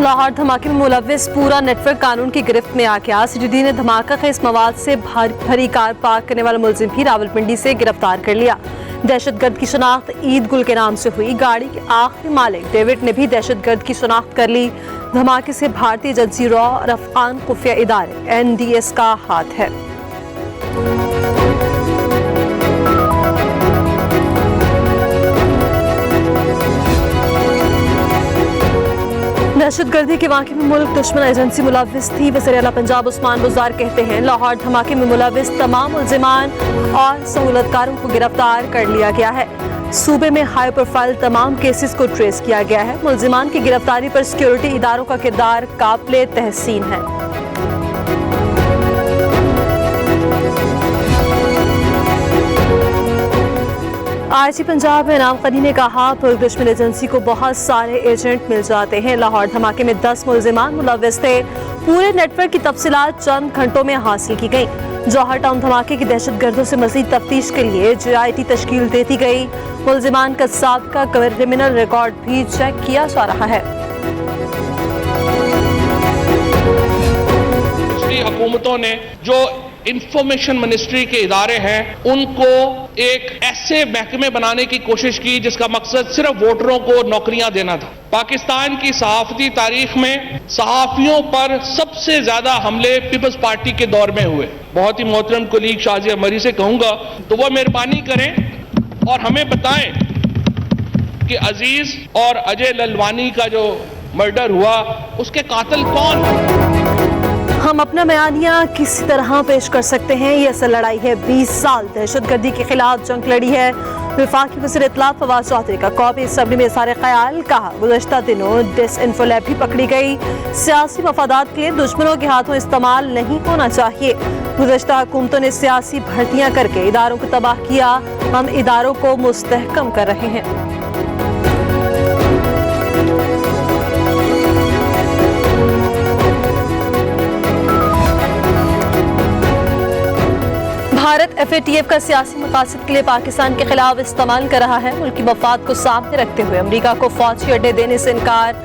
लाहौर धमाके में मुलव्विस पूरा नेटवर्क कानून की गिरफ्त में आ गया। सीटीडी ने धमाका खेज मवाद से भरी कार पार्क करने वाला मुलजिम भी रावलपिंडी से गिरफ्तार कर लिया। दहशतगर्द की शनाख्त ईद गुल के नाम से हुई। गाड़ी के आखिरी मालिक डेविड ने भी दहशतगर्द की शनाख्त कर ली। धमाके से भारतीय एजेंसी रॉ और अफगान खुफिया इदारे NDS का हाथ है। दहशतगर्दी के वाक़े में मुल्क दुश्मन एजेंसी मुलव्विस थी। वज़ीर आला पंजाब उस्मान बुज़दार कहते हैं लाहौर धमाके में मुलव्विस तमाम मुल्ज़िमान और सहूलतकारों को गिरफ्तार कर लिया गया है। सूबे में हाई प्रोफाइल तमाम केसेस को ट्रेस किया गया है। मुल्ज़िमान की गिरफ्तारी पर सिक्योरिटी इदारों का किरदार काबिले तहसीन है। IG पंजाब इनाम क़नी ने कहा मुल्क दुश्मन एजेंसी को बहुत सारे एजेंट मिल जाते हैं। लाहौर धमाके में 10 मुल्ज़िमान मुलव्विस थे। पूरे नेटवर्क की तफसीलात चंद घंटों में हासिल की गई। जौहर टाउन धमाके की दहशतगर्दों से मज़ीद तफ्तीश के लिए JIT तश्कील दे दी गई। मुल्ज़िमान का साबिक़ा क्रिमिनल रिकॉर्ड भी चेक किया जा रहा है। पिछली हुकूमतों ने जो इंफॉर्मेशन मिनिस्ट्री के इदारे हैं उनको एक ऐसे महकमे बनाने की कोशिश की जिसका मकसद सिर्फ वोटरों को नौकरियां देना था। पाकिस्तान की सहाफती तारीख में सहाफियों पर सबसे ज्यादा हमले पीपल्स पार्टी के दौर में हुए। बहुत ही मोहतरम कुलीग शाजिया मरी से कहूंगा तो वह मेहरबानी करें और हमें बताएं कि अजीज और अजय ललवानी का जो मर्डर हुआ उसके कातिल कौन। हम अपना बयानिया किसी तरह पेश कर सकते हैं। ये असल लड़ाई है। 20 साल दहशतगर्दी के खिलाफ जंग लड़ी है। वफाकी वज़ीर इत्तलात फवाद चौधरी का कौमी असम्बली में इज़हार ख्याल। कहा गुज़श्ता दिनों डिसइंफो लैब भी पकड़ी गई। सियासी मफादात के लिए दुश्मनों के हाथों इस्तेमाल नहीं होना चाहिए। गुज़श्ता हुकूमतों ने सियासी भर्तियां करके इदारों को तबाह किया। हम इदारों को मुस्तहकम कर रहे हैं। भारत FATF का सियासी मकासद के लिए पाकिस्तान के खिलाफ इस्तेमाल कर रहा है। मुल्की मफाद को सामने रखते हुए अमरीका को फौजी अड्डे देने से इनकार।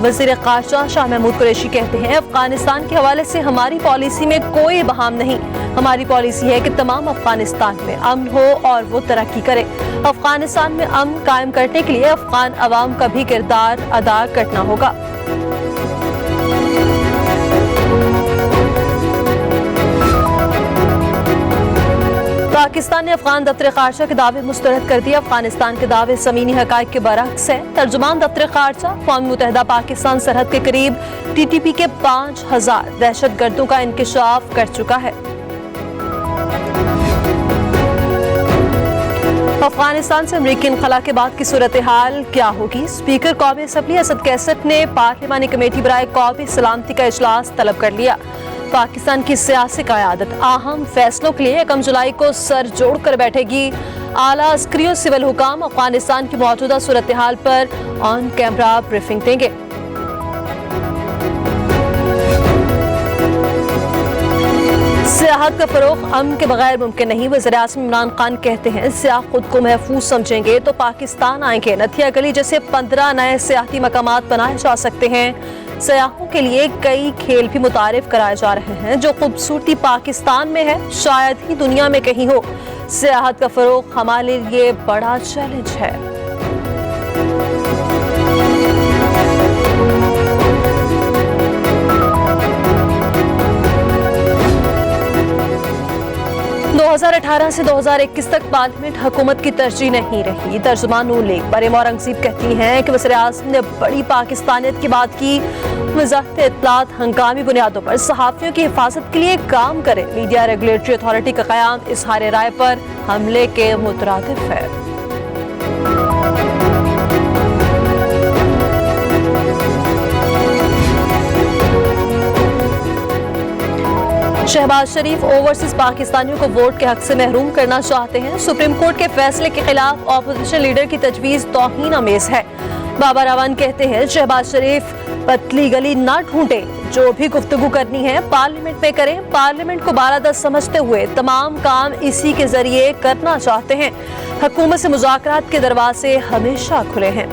वज़ीर ख़ारजा शाह महमूद कुरैशी कहते हैं अफगानिस्तान के हवाले से हमारी पॉलिसी में कोई बहाम नहीं। हमारी पॉलिसी है कि तमाम अफगानिस्तान में अमन हो और वो तरक्की करे। अफगानिस्तान में अमन कायम करने के लिए अफगान अवाम का भी किरदार अदा करना होगा। पाकिस्तान ने अफगान दफ्तर ख़ारजा के दावे मुस्तरद कर दिए। अफगानिस्तान के दावे ज़मीनी हक़ाइक़ के बरअक्स है। तर्जुमान दफ्तर ख़ारजा क़ौम मुत्तहिदा पाकिस्तान सरहद के करीब TTP के 5000 दहशतगर्दों का इंकशाफ कर चुका है। अफगानिस्तान से अमरीकी इनखला के बाद की सूरत हाल क्या होगी। स्पीकर कौमी असम्बली असद कैसट ने पार्लिमानी कमेटी बराए कौमी सलामती का इजलास तलब कर लिया। पाकिस्तान की सियासी क़यादत अहम फैसलों के लिए 1 जुलाई को सर जोड़ कर बैठेगी। आला अस्करी और सिविल हुकाम अफगानिस्तान की मौजूदा सूरत हाल पर ऑन कैमरा ब्रीफिंग देंगे। सियाहत का फरोग अमन के बगैर मुमकिन नहीं। वज़ीर-ए-आज़म इमरान खान कहते हैं सियाह खुद को महफूज समझेंगे तो पाकिस्तान आएंगे। नथिया गली जैसे 15 नए सियाहती मकामात बनाए जा सकते हैं। सयाहों के लिए कई खेल भी मुतारिफ कराए जा रहे हैं। जो खूबसूरती पाकिस्तान में है शायद ही दुनिया में कहीं हो। सियाहत का फरोग हमारे लिए बड़ा चैलेंज है। दो 2018 से 2021 तक पार्लियामेंट हुकूमत की तरजीह नहीं रही। तर्जुमान नून लीग मरियम औरंगज़ेब कहती हैं कि वज़ीर-ए-आज़म ने बड़ी पाकिस्तानियत की बात की। वज़ारत इत्तलात हंगामी बुनियादों पर सहाफ़ियों की हिफाजत के लिए काम करे। मीडिया रेगुलेटरी अथॉरिटी का क़याम इज़हार राय पर हमले के मुतरादिफ है। शहबाज शरीफ ओवरसीज पाकिस्तानियों को वोट के हक से महरूम करना चाहते हैं। सुप्रीम कोर्ट के फैसले के खिलाफ ऑपोजिशन लीडर की तजवीज़ तौहीन आमेज है। बाबा रावान कहते हैं शहबाज शरीफ पतली गली ना ढूंढे। जो भी गुफ्तगू करनी है पार्लियामेंट में करें। पार्लियामेंट को बालादस्त समझते हुए तमाम काम इसी के जरिए करना चाहते हैं। हुकूमत से मुज़ाकरात के दरवाजे हमेशा खुले हैं।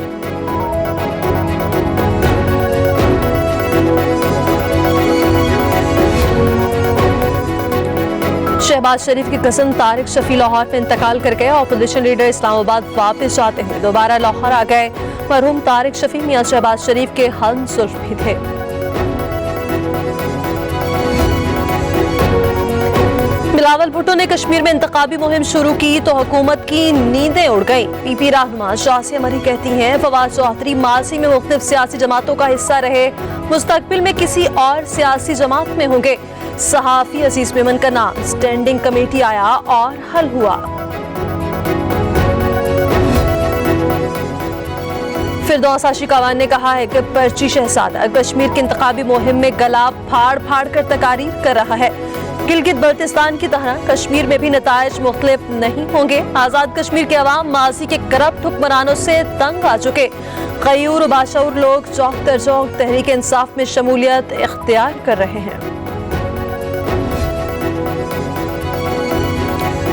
शहबाज शरीफ की कज़न तारिक शफी लाहौर में इंतकाल कर गए। ऑपोजिशन लीडर इस्लामाबाद वापस जाते हुए दोबारा लाहौर आ गए। मरहूम तारिक शफी मियां शहबाज शरीफ के हमसुल्फ भी थे। बिलावल भुट्टो ने कश्मीर में इंतखाबी मुहिम शुरू की तो हुकूमत की नींदें उड़ गई। पीपी रहनुमा शासिया मरी कहती हैं फवाद चौधरी माजी में मुख्तलिफ सियासी जमातों का हिस्सा रहे, मुस्तकबिल में किसी और सियासी जमात में होंगे। सहाफी अजीज मेमन का नाम स्टैंडिंग कमेटी आया और हल हुआ। फिरदौस आशिकावान ने कहा है कि पर्ची शहजादा कश्मीर की इंतखाबी मुहिम में गला फाड़ फाड़ कर तकारीर कर रहा है। गिलगित बल्तिस्तान की तरह कश्मीर में भी नताइज मुख्तलिफ नहीं होंगे। आजाद कश्मीर के अवाम माजी के करप्ट हुक्मरानों से तंग आ चुके। गयूर बाशऊर लोग चौक दर चौक तहरीक इंसाफ में शमूलियत इख्तियार कर रहे हैं।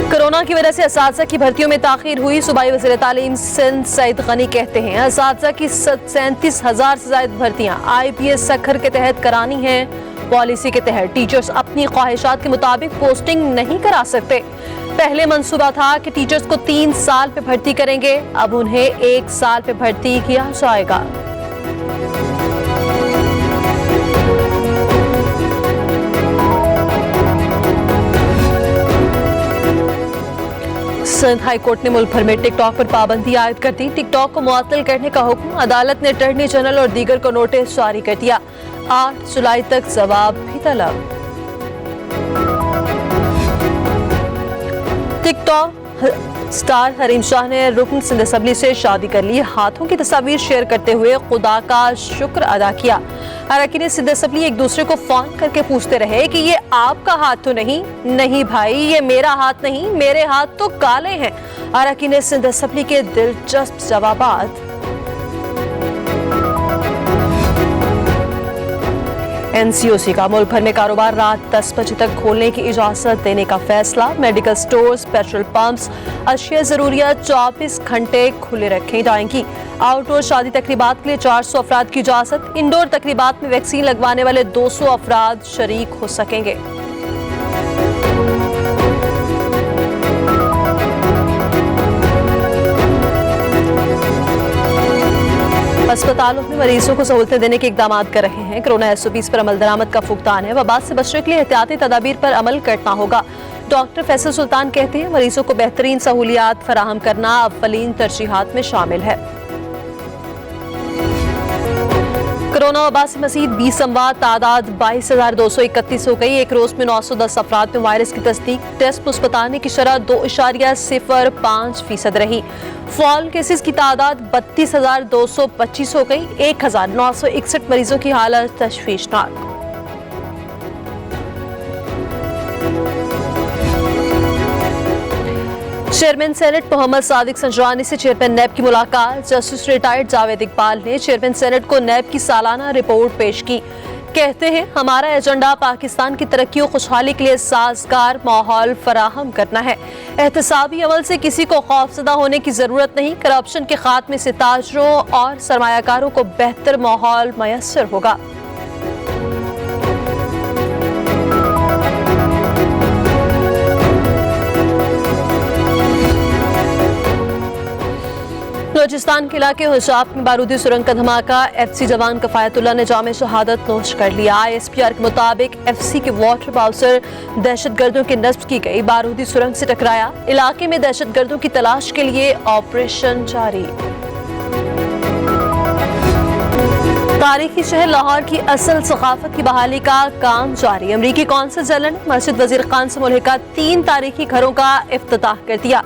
कोरोना की वजह से असातिज़ा की भर्तियों में ताखीर हुई। सूबाई वज़ीर तालीम सिंध सईद गनी कहते हैं असातिज़ा की 37,000 से ज़ायद भर्तियाँ IPS सखर के तहत करानी हैं। पॉलिसी के तहत टीचर्स अपनी ख्वाहिशात के मुताबिक पोस्टिंग नहीं करा सकते। पहले मंसूबा था कि टीचर्स को 3 साल पे भर्ती करेंगे, अब उन्हें 1 साल पे भर्ती किया जाएगा। सिंध हाई कोर्ट ने मुल्क भर में टिकटॉक पर पाबंदी आयद कर दी। टिकटॉक को मुअत्तल करने का हुक्म अदालत ने अटॉर्नी जनरल और दीगर को नोटिस जारी कर दिया। 8 जुलाई तक जवाब भी तलब। टिकटॉक स्टार हरीम शाह ने रुकन सिंध असम्बली से शादी कर ली। हाथों की तस्वीर शेयर करते हुए खुदा का शुक्र अदा किया। अरकान सिंध असम्बली एक दूसरे को फोन करके पूछते रहे कि ये आपका हाथ तो नहीं? नहीं भाई, ये मेरा हाथ नहीं, मेरे हाथ तो काले हैं। अरकान सिंध असम्बली के दिलचस्प जवाबात। NCOC का मुल्क भर में कारोबार रात 10 बजे तक खोलने की इजाजत देने का फैसला। मेडिकल स्टोर्स, पेट्रोल पंप्स, अशिया जरूरियात 24 घंटे खुले रखे जाएंगी। आउटडोर शादी तकरीबात के लिए 400 अफराद की इजाजत। इंडोर तकरीबात में वैक्सीन लगवाने वाले 200 अफराद शरीक हो सकेंगे। अस्पतालों में मरीजों को सहूलतें देने के इकदाम कर रहे हैं। कोरोना SOPs पर अमल दरामद का फुकदान है। वबा से बचने के लिए एहतियाती तदाबीर पर अमल करना होगा। डॉक्टर फैसल सुल्तान कहते हैं मरीजों को बेहतरीन सहूलियात फराहम करना अव्वलीन तरजीहात में शामिल है। कोरोना वबा से मजीद 20 अमवात, तादाद 22,231 हो गई। एक रोज में 910 अफराद में वायरस की तस्दीक। टेस्ट मुस्बत आने की शरह 2.05% रही। फॉल केसेस की तादाद 32,225 हो गई। 1,961 मरीजों की हालत तशवीशनाक। चेयरमैन सेनेट मोहम्मद सादिक संजरानी से चेयरमैन नैब की मुलाकात। जस्टिस रिटायर्ड जावेद इकबाल ने चेयरमैन सेनेट को नैब की सालाना रिपोर्ट पेश की। कहते हैं हमारा एजेंडा पाकिस्तान की तरक्की और खुशहाली के लिए साजगार माहौल फराहम करना है। एहतसाबी अमल से किसी को खौफजदा होने की जरूरत नहीं। करप्शन के खात्मे से ताजरों और सरमायाकारों को बेहतर माहौल मयसर होगा। बलूचिस्तान के इलाके हुजाब में बारूदी सुरंग का धमाका। FC जवान कफायतुल्लाह ने जाम शहादत नोश कर लिया। ISPR के मुताबिक FC के वाटर बाउंसर दहशतगर्दों की नस्ब की गई बारूदी सुरंग से टकराया। इलाके में दहशतगर्दों की तलाश के लिए ऑपरेशन जारी। तारीखी शहर लाहौर की असल सकाफत की बहाली का काम जारी। अमरीकी कौंसल जनरल ने मस्जिद वजीर खान से मुल्हिका 3 तारीखी घरों का इफ्तिताह कर दिया।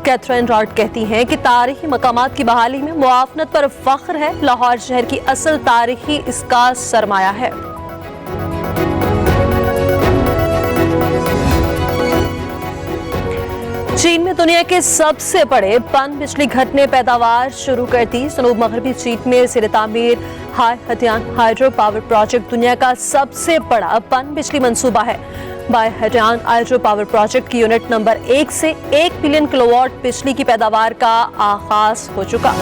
कैथरीन रॉड कहती हैं कि तारीखी मकामात की बहाली में मुआवनत पर फख्र है। लाहौर शहर की असल तारीखी इसका सरमाया है। चीन में दुनिया के सबसे बड़े पन बिजली घर ने पैदावार शुरू कर दी। जनूब मगरबी चीन में ज़ेर तामीर हाई हटियान हाइड्रो पावर प्रोजेक्ट दुनिया का सबसे बड़ा पन बिजली मंसूबा है। बाय हटियान हाइड्रो पावर प्रोजेक्ट की यूनिट नंबर 1 से 1 बिलियन किलोवाट बिजली की पैदावार का आगाज हो चुका।